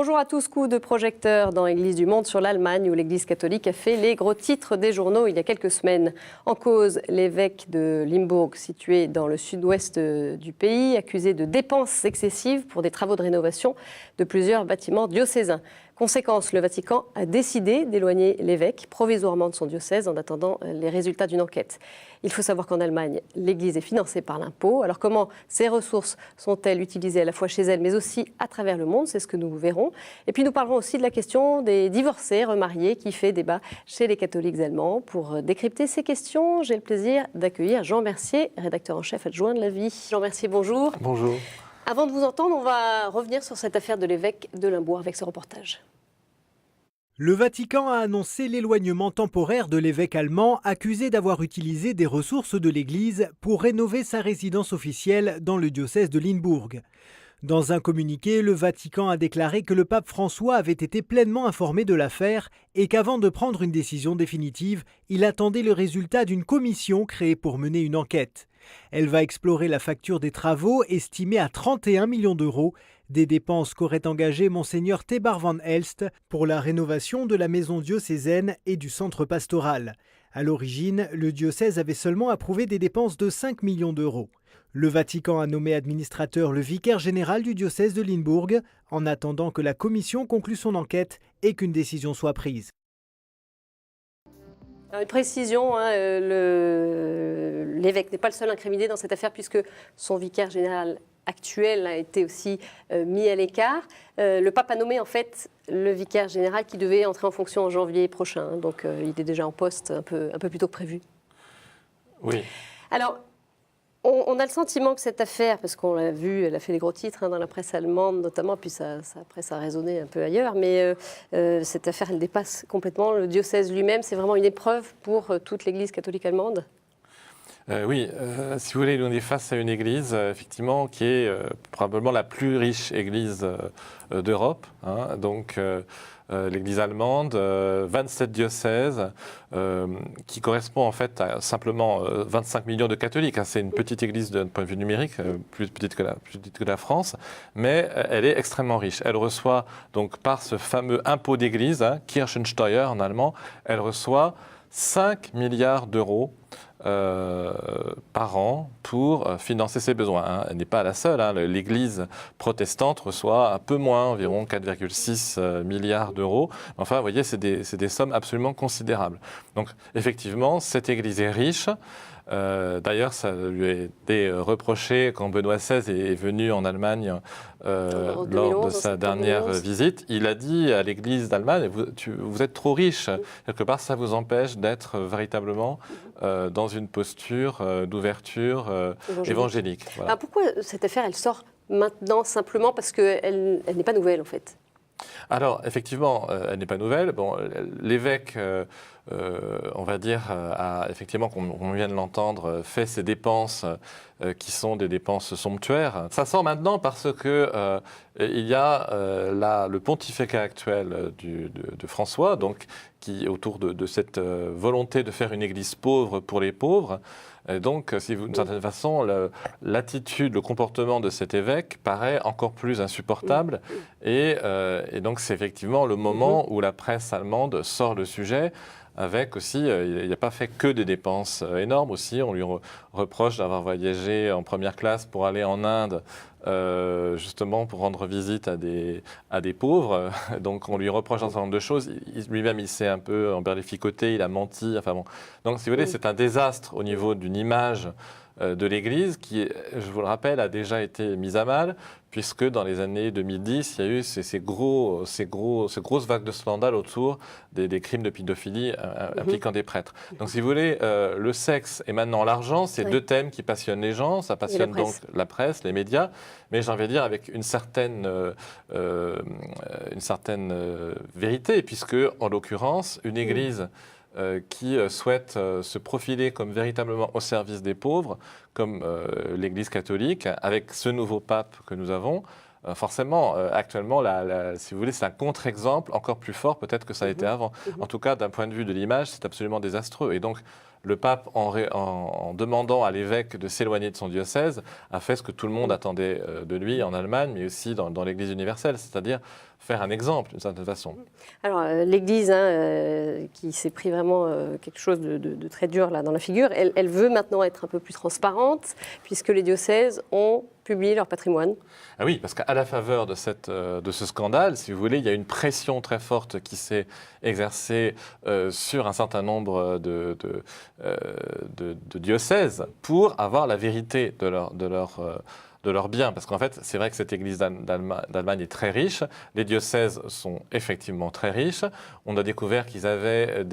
Bonjour à tous, coup de projecteur dans l'Église du Monde sur l'Allemagne où l'Église catholique a fait les gros titres des journaux il y a quelques semaines. En cause, l'évêque de Limbourg, situé dans le sud-ouest du pays, accusé de dépenses excessives pour des travaux de rénovation de plusieurs bâtiments diocésains. Conséquence, le Vatican a décidé d'éloigner l'évêque provisoirement de son diocèse en attendant les résultats d'une enquête. Il faut savoir qu'en Allemagne, l'Église est financée par l'impôt. Alors comment ces ressources sont-elles utilisées à la fois chez elle mais aussi à travers le monde? C'est ce que nous verrons. Et puis nous parlerons aussi de la question des divorcés, remariés qui fait débat chez les catholiques allemands. Pour décrypter ces questions, j'ai le plaisir d'accueillir Jean Mercier, rédacteur en chef adjoint de La Vie. Jean Mercier, bonjour. Bonjour. Avant de vous entendre, on va revenir sur cette affaire de l'évêque de Limbourg avec ce reportage. Le Vatican a annoncé l'éloignement temporaire de l'évêque allemand accusé d'avoir utilisé des ressources de l'Église pour rénover sa résidence officielle dans le diocèse de Limbourg. Dans un communiqué, le Vatican a déclaré que le pape François avait été pleinement informé de l'affaire et qu'avant de prendre une décision définitive, il attendait le résultat d'une commission créée pour mener une enquête. Elle va explorer la facture des travaux estimée à 31 millions d'euros, des dépenses qu'aurait engagées Monseigneur Thebar van Helst pour la rénovation de la maison diocésaine et du centre pastoral. À l'origine, le diocèse avait seulement approuvé des dépenses de 5 millions d'euros. Le Vatican a nommé administrateur le vicaire général du diocèse de Limbourg, en attendant que la commission conclue son enquête et qu'une décision soit prise. Alors, une précision, l'évêque n'est pas le seul incriminé dans cette affaire puisque son vicaire général actuel a été aussi mis à l'écart. Le pape a nommé en fait le vicaire général qui devait entrer en fonction en janvier prochain. Donc il est déjà en poste un peu plus tôt que prévu. Oui. Alors, on a le sentiment que cette affaire, parce qu'on l'a vu, elle a fait des gros titres dans la presse allemande notamment, puis après ça a résonné un peu ailleurs, mais cette affaire, elle dépasse complètement le diocèse lui-même. C'est vraiment une épreuve pour toute l'Église catholique allemande. Oui, si vous voulez, on est face à une église, effectivement, qui est probablement la plus riche église d'Europe. Hein, donc, l'église allemande, 27 diocèses, qui correspond en fait à simplement 25 millions de catholiques. Hein, c'est une petite église d'un point de vue numérique, plus petite que la France, mais elle est extrêmement riche. Elle reçoit, donc, par ce fameux impôt d'église, hein, Kirchensteuer en allemand, elle reçoit 5 milliards d'euros par an pour financer ses besoins. Hein. Elle n'est pas la seule. Hein. L'Église protestante reçoit un peu moins, environ 4,6 milliards d'euros. Enfin, vous voyez, c'est des sommes absolument considérables. Donc, effectivement, cette Église est riche. D'ailleurs, ça lui a été reproché quand Benoît XVI est venu en Allemagne lors de sa dernière visite. Il a dit à l'Église d'Allemagne, vous êtes trop riche. Quelque part, ça vous empêche d'être véritablement dans une posture d'ouverture évangélique. Voilà. Alors pourquoi cette affaire, elle sort maintenant simplement parce qu'elle n'est pas nouvelle en fait? Alors, effectivement, elle n'est pas nouvelle. Bon, l'évêque, on va dire, a effectivement, comme on vient de l'entendre, fait ses dépenses qui sont des dépenses somptuaires. Ça sort maintenant parce que il y a le pontificat actuel de François, donc, qui autour de cette volonté de faire une église pauvre pour les pauvres. Et donc, d'une certaine façon, l'attitude, le comportement de cet évêque paraît encore plus insupportable. Et donc, c'est effectivement le moment où la presse allemande sort le sujet. Avec aussi, il n'a pas fait que des dépenses énormes aussi. On lui reproche d'avoir voyagé en première classe pour aller en Inde, justement pour rendre visite à des pauvres. Donc on lui reproche un certain nombre de choses. Lui-même, il s'est un peu emberlificoté, il a menti. Enfin bon. Donc si vous voulez, c'est un désastre au niveau d'une image de l'Église qui, je vous le rappelle, a déjà été mise à mal, puisque dans les années 2010, il y a eu ces grosses vagues de scandales autour des crimes de pédophilie impliquant des prêtres. Donc si vous voulez, le sexe et maintenant l'argent, c'est deux thèmes qui passionnent les gens, ça passionne donc la presse, les médias, mais j'ai envie de dire avec une certaine vérité, puisque en l'occurrence, une Église qui souhaite se profiler comme véritablement au service des pauvres, comme l'Église catholique, avec ce nouveau pape que nous avons, forcément, actuellement, si vous voulez, c'est un contre-exemple encore plus fort peut-être que ça a été avant. En tout cas, d'un point de vue de l'image, c'est absolument désastreux. Et donc, le pape, en demandant à l'évêque de s'éloigner de son diocèse, a fait ce que tout le monde attendait de lui en Allemagne, mais aussi dans l'Église universelle, c'est-à-dire faire un exemple d'une certaine façon. Alors, l'Église, qui s'est pris vraiment quelque chose de très dur là, dans la figure, elle veut maintenant être un peu plus transparente, puisque les diocèses ont publié leur patrimoine. Ah oui, parce qu'à la faveur de ce scandale, si vous voulez, il y a une pression très forte qui s'est exercée sur un certain nombre de diocèses pour avoir la vérité de leurs biens. Parce qu'en fait, c'est vrai que cette église d'Allemagne est très riche. Les diocèses sont effectivement très riches. On a découvert qu'ils avaient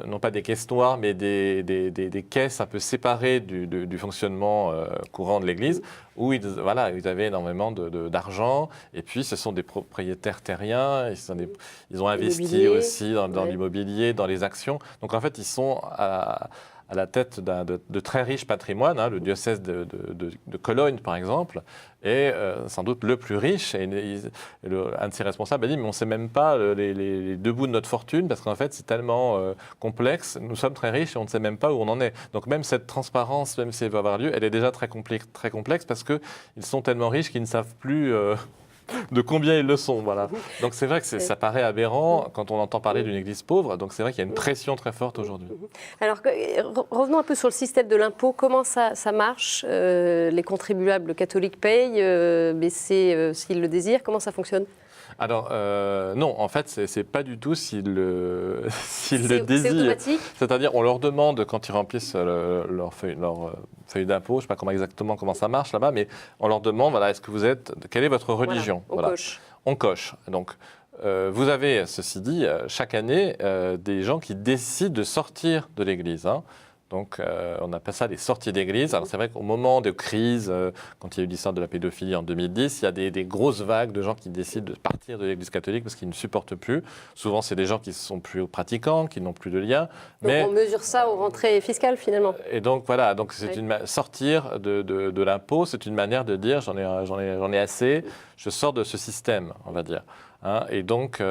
non pas des caisses noires, mais des caisses un peu séparées du fonctionnement courant de l'église, où ils avaient énormément d'argent. Et puis, ce sont des propriétaires terriens. Ils ont investi aussi dans l'immobilier, dans les actions. Donc, en fait, ils sont à la tête de très riches patrimoines. Le diocèse de Cologne, par exemple, est sans doute le plus riche. Et un de ses responsables a dit, mais on ne sait même pas les deux bouts de notre fortune, parce qu'en fait, c'est tellement complexe. Nous sommes très riches et on ne sait même pas où on en est. Donc même cette transparence, même si elle va avoir lieu, elle est déjà très complexe parce qu'ils sont tellement riches qu'ils ne savent plus de combien ils le sont. Voilà. Donc c'est vrai que ça paraît aberrant quand on entend parler d'une église pauvre. Donc c'est vrai qu'il y a une pression très forte aujourd'hui. Alors revenons un peu sur le système de l'impôt. Comment ça marche? Les contribuables catholiques payent, baisser s'ils le désirent. Comment ça fonctionne? Alors, non, en fait, c'est pas du tout s'ils le désirent. C'est automatique. C'est-à-dire, on leur demande, quand ils remplissent leur feuille d'impôt, je ne sais pas exactement comment ça marche là-bas, mais on leur demande, voilà, quelle est votre religion? Voilà, on coche. On coche. Donc, vous avez, ceci dit, chaque année, des gens qui décident de sortir de l'Église. Donc, on appelle ça les sorties d'église. Alors, c'est vrai qu'au moment de crise, quand il y a eu l'histoire de la pédophilie en 2010, il y a des grosses vagues de gens qui décident de partir de l'Église catholique parce qu'ils ne supportent plus. Souvent, c'est des gens qui ne sont plus pratiquants, qui n'ont plus de lien. Donc, on mesure ça aux rentrées fiscales, finalement. Et donc, voilà. Donc, sortir de l'impôt, c'est une manière de dire j'en ai assez, je sors de ce système, on va dire. Et donc,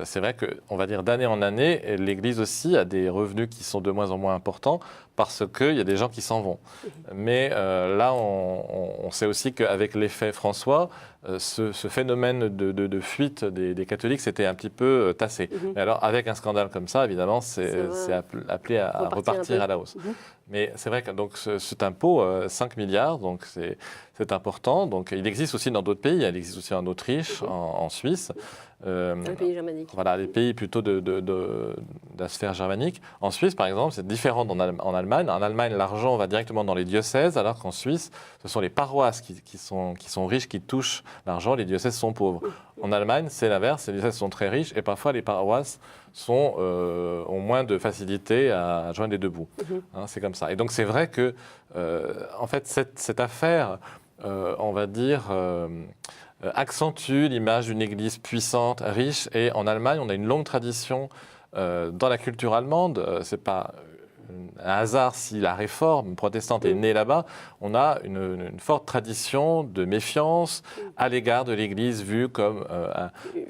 c'est vrai qu'on va dire d'année en année, l'Église aussi a des revenus qui sont de moins en moins importants parce qu'il y a des gens qui s'en vont. Mais là, on sait aussi qu'avec l'effet François, ce phénomène de fuite des catholiques s'était un petit peu tassé. Mais alors, avec un scandale comme ça, évidemment, c'est appelé à repartir à la hausse. Mais c'est vrai que donc, cet impôt, 5 milliards, donc c'est important. Donc, il existe aussi dans d'autres pays. Il existe aussi en Autriche, en Suisse. Les pays germaniques. Voilà, les pays plutôt de la sphère germanique. En Suisse, par exemple, c'est différent en Allemagne. En Allemagne, l'argent va directement dans les diocèses, alors qu'en Suisse, ce sont les paroisses qui sont riches, qui touchent l'argent. Les diocèses sont pauvres. En Allemagne, c'est l'inverse. Les diocèses sont très riches et parfois les paroisses ont moins de facilité à joindre les deux bouts. C'est comme ça. Et donc, c'est vrai que, en fait, cette affaire, on va dire, accentue l'image d'une église puissante, riche. Et en Allemagne, on a une longue tradition dans la culture allemande. C'est pas un hasard si la réforme protestante est née là-bas. On a une forte tradition de méfiance à l'égard de l'Église vue comme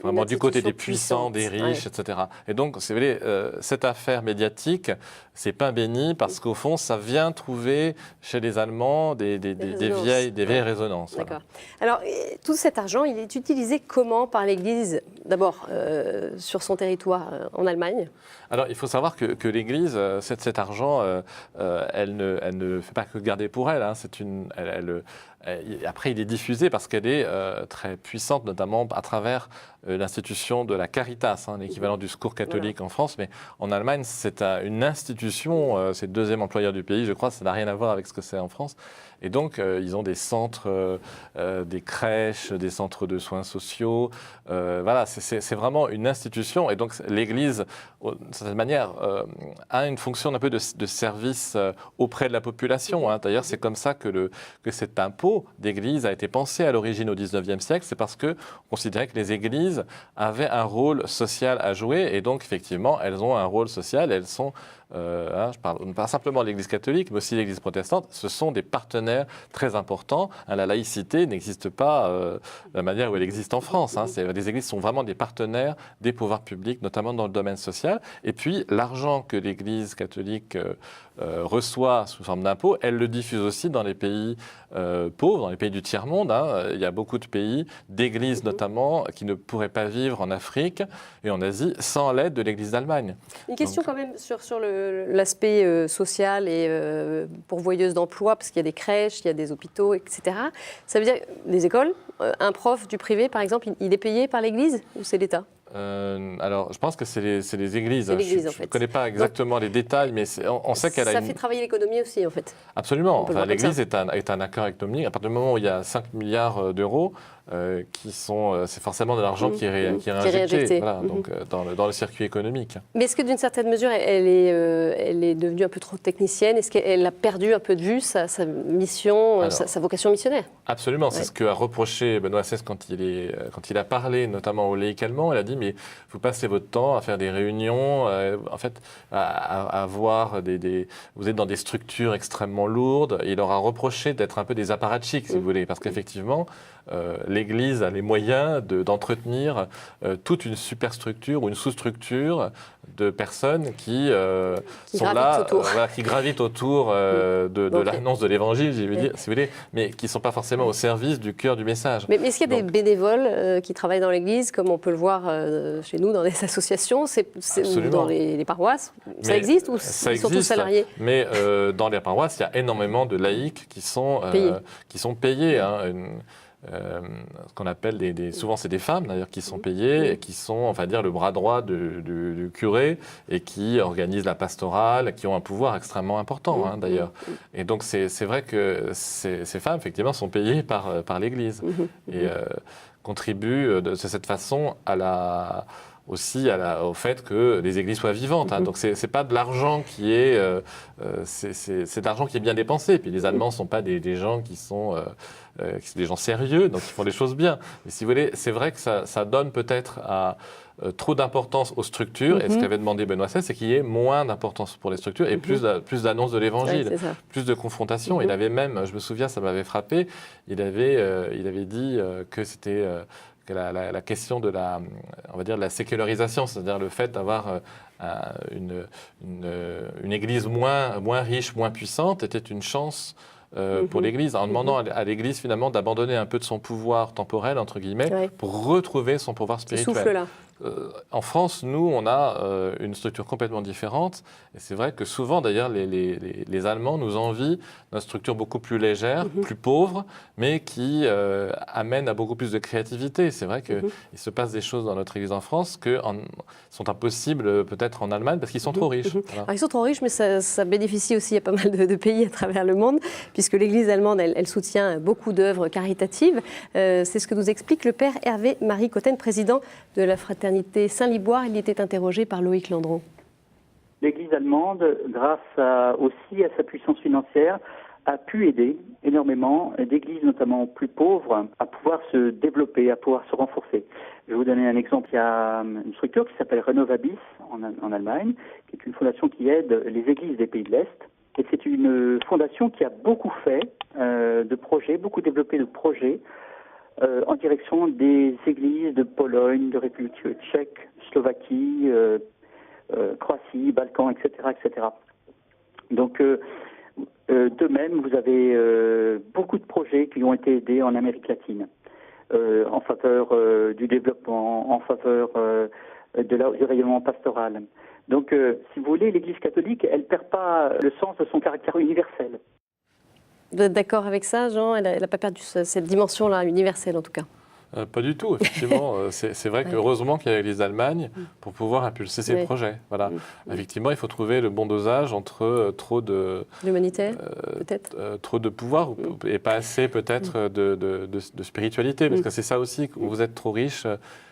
vraiment du côté des puissants, des riches, etc. Et donc, vous savez, cette affaire médiatique, c'est pain béni parce qu'au fond, ça vient trouver chez les Allemands des vieilles résonances. D'accord. Voilà. Alors, tout cet argent, il est utilisé comment par l'Église, d'abord sur son territoire en Allemagne? Alors, il faut savoir que l'Église, cet argent, elle ne fait pas que garder pour elle. Après, il est diffusé parce qu'elle est très puissante, notamment à travers l'institution de la Caritas, l'équivalent du Secours catholique en France. Mais en Allemagne, c'est une institution, c'est le deuxième employeur du pays, je crois, ça n'a rien à voir avec ce que c'est en France. Et donc, ils ont des centres, des crèches, des centres de soins sociaux. Voilà, c'est vraiment une institution. Et donc, l'Église, d'une certaine manière, a une fonction un peu de service auprès de la population. D'ailleurs, c'est comme ça que cet impôt d'Église a été pensé à l'origine au XIXe siècle. C'est parce qu'on considérait que les églises avaient un rôle social à jouer. Et donc, effectivement, elles ont un rôle social. Elles sont je parle pas simplement de l'Église catholique, mais aussi de l'Église protestante, ce sont des partenaires très importants. La laïcité n'existe pas de la manière où elle existe en France. Les églises sont vraiment des partenaires des pouvoirs publics, notamment dans le domaine social. Et puis, l'argent que l'Église catholique reçoit sous forme d'impôts, elle le diffuse aussi dans les pays pauvres, dans les pays du tiers-monde. Il y a beaucoup de pays, d'églises notamment, qui ne pourraient pas vivre en Afrique et en Asie sans l'aide de l'Église d'Allemagne. Une question quand même sur l'aspect social et pourvoyeuse d'emploi, parce qu'il y a des crèches, il y a des hôpitaux, etc. Ça veut dire des écoles, un prof du privé, par exemple, il est payé par l'Église ou c'est l'État ? Alors, je pense que c'est les églises. Je ne connais pas exactement les détails, mais on sait qu'elle a Ça fait travailler l'économie aussi, en fait. Absolument. L'Église est un acteur économique. À partir du moment où il y a 5 milliards d'euros, c'est forcément de l'argent qui est réinjecté donc, dans le circuit économique. Mais est-ce que d'une certaine mesure, elle est devenue un peu trop technicienne ? Est-ce qu'elle a perdu un peu de vue sa mission, sa vocation missionnaire ? Absolument. C'est ce qu'a reproché Benoît XVI quand il a parlé, notamment aux laïcs allemands. Il a dit, mais vous passez votre temps à faire des réunions, en fait, à voir vous êtes dans des structures extrêmement lourdes. Et il leur a reproché d'être un peu des apparatchiks, si vous voulez, parce qu'effectivement, l'Église a les moyens d'entretenir toute une superstructure ou une sous-structure de personnes qui sont là, qui gravitent autour de l'annonce de l'Évangile, si vous voulez, mais qui ne sont pas forcément au service du cœur du message. Mais est-ce qu'il y a des bénévoles qui travaillent dans l'Église, comme on peut le voir chez nous dans les associations, ou dans les paroisses ? Ça existe ou ils sont tous salariés ? Mais dans les paroisses, il y a énormément de laïcs qui sont payés. Ce qu'on appelle souvent c'est des femmes d'ailleurs qui sont payées et qui sont, on va dire, le bras droit du curé et qui organisent la pastorale, qui ont un pouvoir extrêmement important d'ailleurs. Et donc c'est vrai que ces femmes effectivement sont payées par l'Église et contribuent de cette façon aussi au fait que les églises soient vivantes. Donc c'est pas de l'argent qui est c'est de l'argent qui est bien dépensé. Et puis les Allemands sont pas des gens qui sont des gens sérieux, donc ils font les choses bien. Mais si vous voulez, c'est vrai que ça donne peut-être trop d'importance aux structures. Et ce qu'avait demandé Benoît XVI, c'est qu'il y ait moins d'importance pour les structures et plus d'annonces de l'Évangile, plus de confrontation. Il avait même, je me souviens, ça m'avait frappé, il avait dit que c'était la question de on va dire, de la sécularisation, c'est-à-dire le fait d'avoir une église moins riche, moins puissante, était une chance pour l'Église, en demandant à l'Église finalement d'abandonner un peu de son pouvoir temporel, entre guillemets, pour retrouver son pouvoir spirituel. Ce souffle-là. En France, nous, on a une structure complètement différente. Et c'est vrai que souvent, d'ailleurs, les Allemands nous envient une structure beaucoup plus légère, plus pauvre, mais qui amène à beaucoup plus de créativité. C'est vrai qu'il se passe des choses dans notre Église en France qui sont impossibles peut-être en Allemagne parce qu'ils sont trop riches. Voilà. Alors, ils sont trop riches, mais ça bénéficie aussi à pas mal de pays à travers le monde, puisque l'Église allemande, elle soutient beaucoup d'œuvres caritatives. C'est ce que nous explique le père Hervé-Marie Cotten, président de la Fraternité Saint-Liboire. Il était interrogé par Loïc Landreau. L'Église allemande, grâce aussi à sa puissance financière, a pu aider énormément d'églises, notamment plus pauvres, à pouvoir se développer, à pouvoir se renforcer. Je vais vous donner un exemple. Il y a une structure qui s'appelle Renovabis en Allemagne, qui est une fondation qui aide les églises des pays de l'Est. Et c'est une fondation qui a beaucoup fait de projets, beaucoup développé de projets en direction des églises de Pologne, de République tchèque, Slovaquie, Croatie, Balkans, etc., etc. Donc, de même, vous avez beaucoup de projets qui ont été aidés en Amérique latine, en faveur du développement, en faveur du rayonnement pastoral. Donc, si vous voulez, l'Église catholique, elle ne perd pas le sens de son caractère universel. Vous êtes d'accord avec ça, Jean ? Elle n'a pas perdu cette dimension-là, universelle en tout cas. Pas du tout, effectivement. C'est vrai qu'heureusement qu'il y a l'Église d'Allemagne pour pouvoir impulser ces projets. Voilà. Effectivement, il faut trouver le bon dosage entre trop de... L'humanitaire, peut-être trop de pouvoir et pas assez, peut-être, de spiritualité. Parce que c'est ça aussi, quand vous êtes trop riche,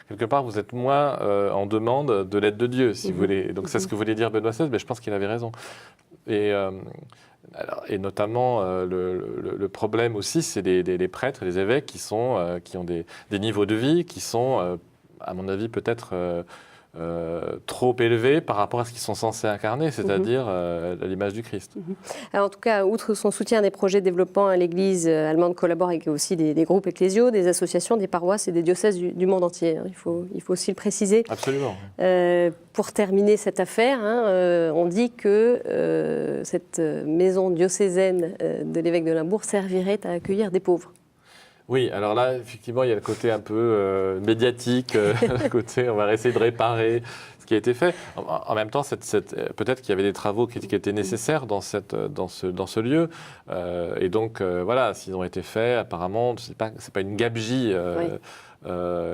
quelque part, vous êtes moins en demande de l'aide de Dieu, si vous voulez. Donc c'est ce que voulait dire Benoît XVI, mais je pense qu'il avait raison. Et notamment, le problème aussi, c'est les prêtres, les évêques qui ont des niveaux de vie qui sont, à mon avis, peut-être trop élevés par rapport à ce qu'ils sont censés incarner, c'est-à-dire l'image du Christ. Alors, en tout cas, outre son soutien à des projets de développement, l'Église allemande collabore avec aussi des groupes ecclésiaux, des associations, des paroisses et des diocèses du monde entier. Il faut aussi le préciser. Absolument. Pour terminer cette affaire, on dit que cette maison diocésaine de l'évêque de Limbourg servirait à accueillir des pauvres. Oui, alors là, effectivement, il y a le côté un peu médiatique, le côté on va essayer de réparer ce qui a été fait. En même temps, peut-être qu'il y avait des travaux qui étaient nécessaires dans ce lieu. Et donc, voilà, s'ils ont été faits, apparemment, c'est pas une gabegie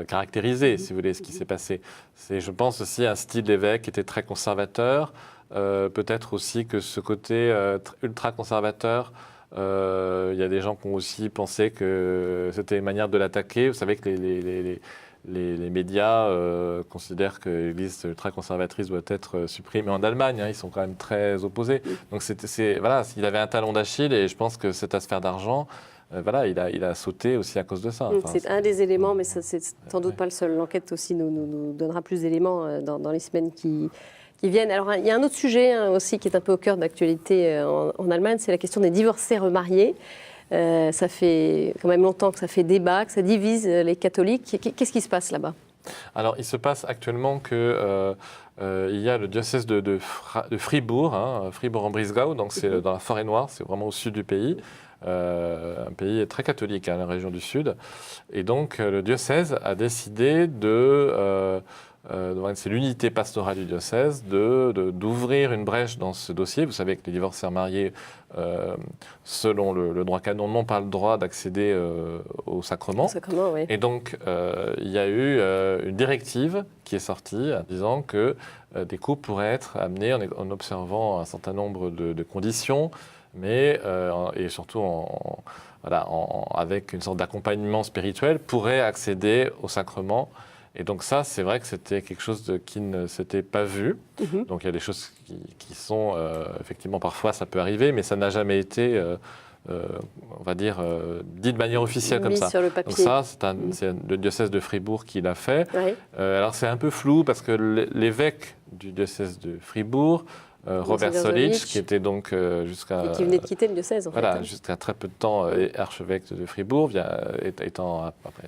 caractérisée, si vous voulez, ce qui s'est passé. C'est, je pense, aussi un style d'évêque qui était très conservateur. Peut-être aussi que ce côté ultra-conservateur, il y a des gens qui ont aussi pensé que c'était une manière de l'attaquer. Vous savez que les médias considèrent que l'Église ultra-conservatrice doit être supprimée en Allemagne. Ils sont quand même très opposés. Donc voilà, il avait un talon d'Achille et je pense que cette affaire d'argent, voilà, il a sauté aussi à cause de ça. Enfin, c'est un des éléments, mais c'est sans doute pas le seul. L'enquête aussi nous donnera plus d'éléments dans les semaines qui viennent. Alors, il y a un autre sujet aussi qui est un peu au cœur de l'actualité en Allemagne, c'est la question des divorcés remariés. Ça fait quand même longtemps que ça fait débat, que ça divise les catholiques. Qu'est-ce qui se passe là-bas ? Alors, il se passe actuellement que il y a le diocèse de Fribourg, Fribourg-en-Brisgau, donc c'est dans la Forêt-Noire, c'est vraiment au sud du pays. Un pays très catholique, la région du Sud. Et donc, le diocèse a décidé c'est l'unité pastorale du diocèse d'ouvrir une brèche dans ce dossier. Vous savez que les divorcés remariés, selon le droit canon, n'ont pas le droit d'accéder au sacrement. Oui. Et donc, il y a eu une directive qui est sortie en disant que des couples pourraient être amenés en observant un certain nombre de conditions, mais et surtout avec une sorte d'accompagnement spirituel, pourraient accéder au sacrement. Et donc ça, c'est vrai que c'était quelque chose qui ne s'était pas vu. Donc il y a des choses qui sont, effectivement, parfois ça peut arriver, mais ça n'a jamais été, on va dire, dit de manière officielle comme ça. Sur le papier. Donc ça, c'est le diocèse de Fribourg qui l'a fait. Oui. Alors c'est un peu flou parce que l'évêque du diocèse de Fribourg, Robert Solic, qui était donc jusqu'à... Et qui venait de quitter le diocèse, en fait. Voilà, jusqu'à très peu de temps archevêque de Fribourg, étant après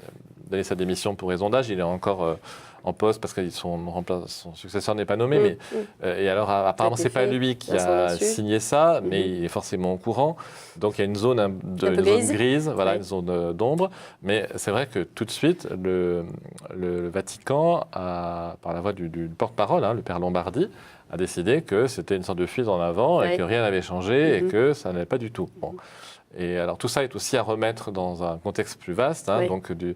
donné sa démission pour raison d'âge, il est encore en poste parce que son successeur n'est pas nommé. Et alors, apparemment, ce n'est pas lui qui a signé ça, mais il est forcément au courant. Donc, il y a une zone grise, voilà, une zone d'ombre. Mais c'est vrai que tout de suite, le Vatican, par la voix du porte-parole, le père Lombardi, a décidé que c'était une sorte de fuite en avant et que rien n'avait changé et que ça n'allait pas du tout. Bon. Et alors tout ça est aussi à remettre dans un contexte plus vaste, donc de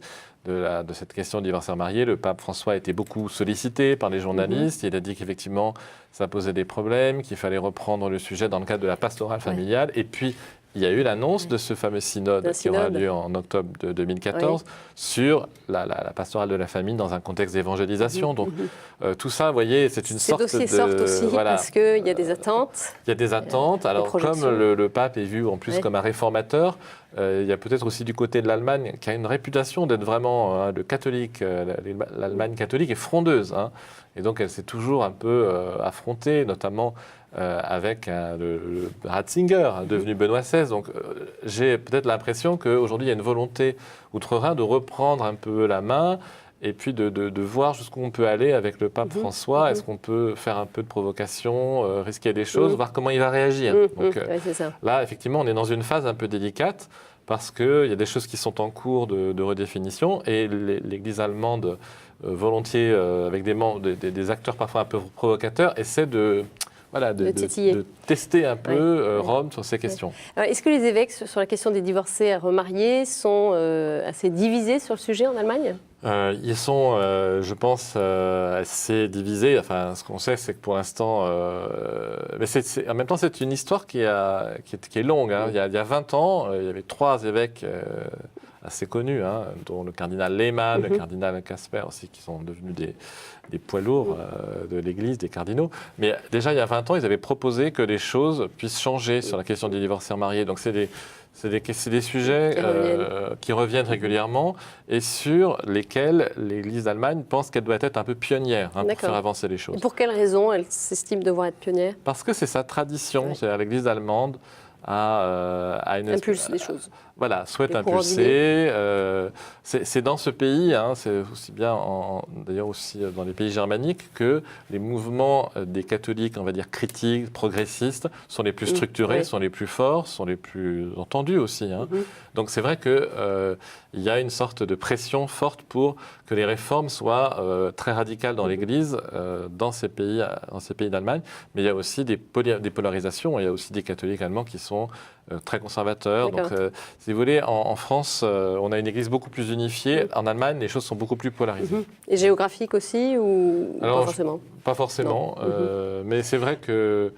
cette question de divorcés remariés. Le pape François a été beaucoup sollicité par les journalistes. Il a dit qu'effectivement ça posait des problèmes, qu'il fallait reprendre le sujet dans le cadre de la pastorale familiale. Et puis il y a eu l'annonce de ce fameux synode qui aura lieu en octobre de 2014 sur la pastorale de la famille dans un contexte d'évangélisation. Donc tout ça, vous voyez, c'est une sorte de... Ces dossiers sortent aussi parce qu'il y a des attentes. Il y a des attentes. Alors comme le pape est vu en plus comme un réformateur, il y a peut-être aussi du côté de l'Allemagne qui a une réputation d'être vraiment le catholique. L'Allemagne catholique est frondeuse. Et donc elle s'est toujours un peu affrontée, notamment avec le Ratzinger, devenu Benoît XVI. Donc j'ai peut-être l'impression qu'aujourd'hui il y a une volonté outre-Rhin de reprendre un peu la main et puis de voir jusqu'où on peut aller avec le pape François. Est-ce qu'on peut faire un peu de provocation, risquer des choses, voir comment il va réagir. Donc c'est ça. là, effectivement, on est dans une phase un peu délicate parce qu'il y a des choses qui sont en cours de redéfinition et l'Église allemande, volontiers, avec des acteurs parfois un peu provocateurs, essaie de tester un peu Rome sur ces questions. Alors, est-ce que les évêques, sur la question des divorcés remariés, sont assez divisés sur le sujet en Allemagne ? Ils sont, je pense, assez divisés. Enfin, ce qu'on sait, c'est que pour l'instant... mais en même temps, c'est une histoire qui est longue. Il y a 20 ans, il y avait 3 évêques assez connus, hein, dont le cardinal Lehmann, le cardinal Casper aussi, qui sont devenus des poids lourds de l'Église, des cardinaux. Mais déjà, il y a 20 ans, ils avaient proposé que les choses puissent changer sur la question des divorcés mariés. Donc c'est des sujets qui reviennent régulièrement et sur lesquels l'Église d'Allemagne pense qu'elle doit être un peu pionnière pour faire avancer les choses. Et pour quelle raison elle s'estime devoir être pionnière? Parce que c'est sa tradition, c'est-à-dire l'Église allemande impulse les choses. Voilà, souhaite impulser. C'est dans ce pays, hein, c'est aussi bien d'ailleurs aussi dans les pays germaniques, que les mouvements des catholiques, on va dire critiques, progressistes, sont les plus structurés, sont les plus forts, sont les plus entendus aussi. Hein. Donc c'est vrai qu'il y a une sorte de pression forte pour que les réformes soient très radicales dans l'Église, dans ces pays d'Allemagne. Mais il y a aussi des polarisations, il y a aussi des catholiques allemands qui sont très conservateurs. Donc, si vous voulez, en France, on a une Église beaucoup plus unifiée. En Allemagne, les choses sont beaucoup plus polarisées. Et géographique aussi ou alors, pas forcément? Pas forcément, mais c'est vrai que...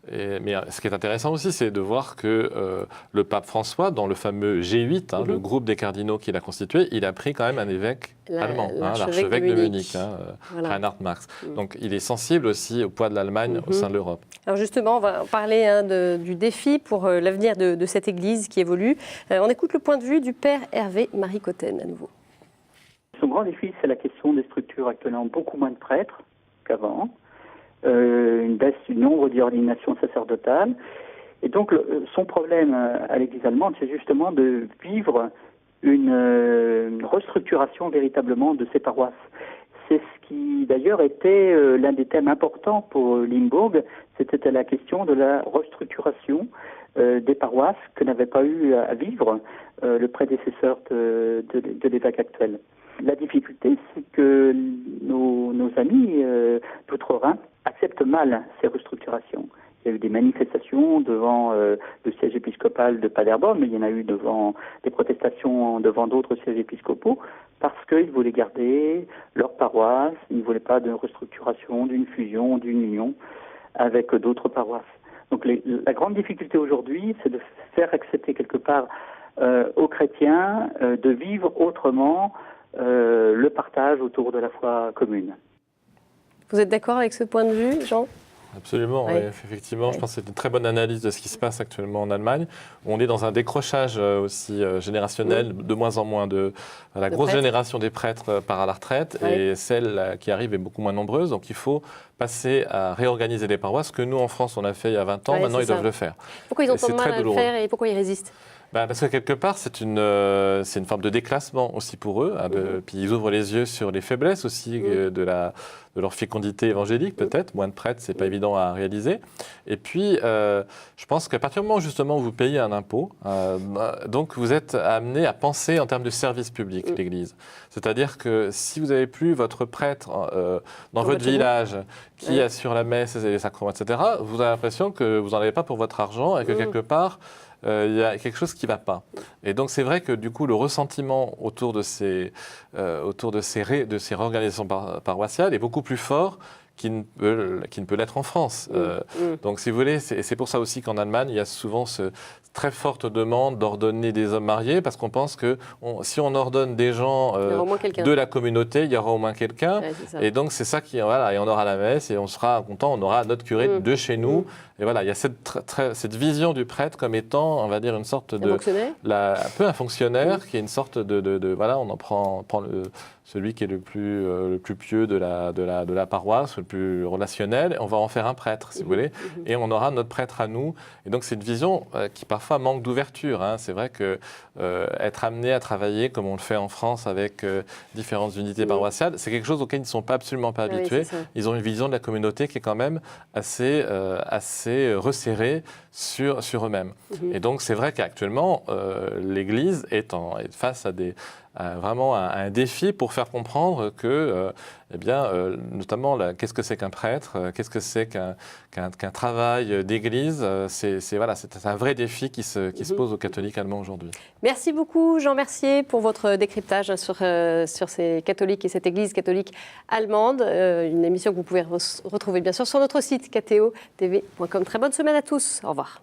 Mais ce qui est intéressant aussi, c'est de voir que le pape François, dans le fameux G8, hein, le groupe des cardinaux qu'il a constitué, il a pris quand même un évêque allemand, l'archevêque de Munich, Reinhard Marx. Donc il est sensible aussi au poids de l'Allemagne au sein de l'Europe. Alors justement, on va parler du défi pour l'avenir de cette Église qui évolue. On écoute le point de vue du père Hervé Marie-Cotten à nouveau. Son grand défi, c'est la question des structures actuellement. Beaucoup moins de prêtres qu'avant. Une baisse du nombre d'ordinations sacerdotales. Et donc, son problème à l'Église allemande, c'est justement de vivre une restructuration véritablement de ses paroisses. C'est ce qui, d'ailleurs, était l'un des thèmes importants pour Limbourg. C'était la question de la restructuration des paroisses que n'avait pas eu à vivre le prédécesseur de l'évêque actuel. La difficulté, c'est que nos amis d'outre-Rhin acceptent mal ces restructurations. Il y a eu des manifestations devant le siège épiscopal de Paderborn, mais il y en a eu des protestations devant d'autres sièges épiscopaux, parce qu'ils voulaient garder leur paroisse, ils ne voulaient pas de restructuration, d'une fusion, d'une union avec d'autres paroisses. Donc la grande difficulté aujourd'hui, c'est de faire accepter quelque part aux chrétiens de vivre autrement le partage autour de la foi commune. Vous êtes d'accord avec ce point de vue, Jean ? Absolument, oui, effectivement. Je pense que c'est une très bonne analyse de ce qui se passe actuellement en Allemagne. On est dans un décrochage aussi générationnel, de moins en moins la grosse génération des prêtres part à la retraite et celle qui arrive est beaucoup moins nombreuse. Donc il faut passer à réorganiser les paroisses, que nous en France on a fait il y a 20 ans, maintenant ils doivent le faire. Pourquoi ils ont tant de mal à le faire et pourquoi ils résistent ? Parce que quelque part, c'est une forme de déclassement aussi pour eux. Hein, puis ils ouvrent les yeux sur les faiblesses aussi de leur fécondité évangélique, peut-être. Moins de prêtres, c'est pas évident à réaliser. Et puis, je pense qu'à partir du moment où justement vous payez un impôt, donc vous êtes amené à penser en termes de service public, l'Église. C'est-à-dire que si vous n'avez plus votre prêtre dans votre village qui assure la messe et les sacrements, etc., vous avez l'impression que vous n'en avez pas pour votre argent et que quelque part, il y a quelque chose qui ne va pas. Et donc c'est vrai que du coup le ressentiment autour de ces réorganisations paroissiales est beaucoup plus fort qui ne peut l'être en France. Donc si vous voulez, c'est pour ça aussi qu'en Allemagne, il y a souvent cette très forte demande d'ordonner des hommes mariés, parce qu'on pense que si on ordonne des gens de la communauté, il y aura au moins quelqu'un. Et donc c'est ça qui, voilà, et on aura la messe, et on sera content, on aura notre curé de chez nous. Et voilà, il y a cette vision du prêtre comme étant, on va dire, une sorte de... un peu un fonctionnaire, qui est une sorte de voilà, on en prend celui qui est le plus pieux de la paroisse, le plus relationnel, et on va en faire un prêtre, si vous voulez, et on aura notre prêtre à nous. Et donc c'est une vision qui parfois manque d'ouverture. Hein. C'est vrai que être amené à travailler comme on le fait en France avec différentes unités paroissiales, c'est quelque chose auquel ils ne sont absolument pas habitués. Ils ont une vision de la communauté qui est quand même assez resserrée sur eux-mêmes. Et donc c'est vrai qu'actuellement, l'Église est face à vraiment un défi pour faire comprendre que, notamment, qu'est-ce que c'est qu'un prêtre, qu'est-ce que c'est qu'un travail d'église, c'est un vrai défi qui se pose aux catholiques allemands aujourd'hui. Merci beaucoup Jean Mercier pour votre décryptage sur ces catholiques et cette église catholique allemande, une émission que vous pouvez retrouver bien sûr sur notre site kto.tv.com. Très bonne semaine à tous, au revoir.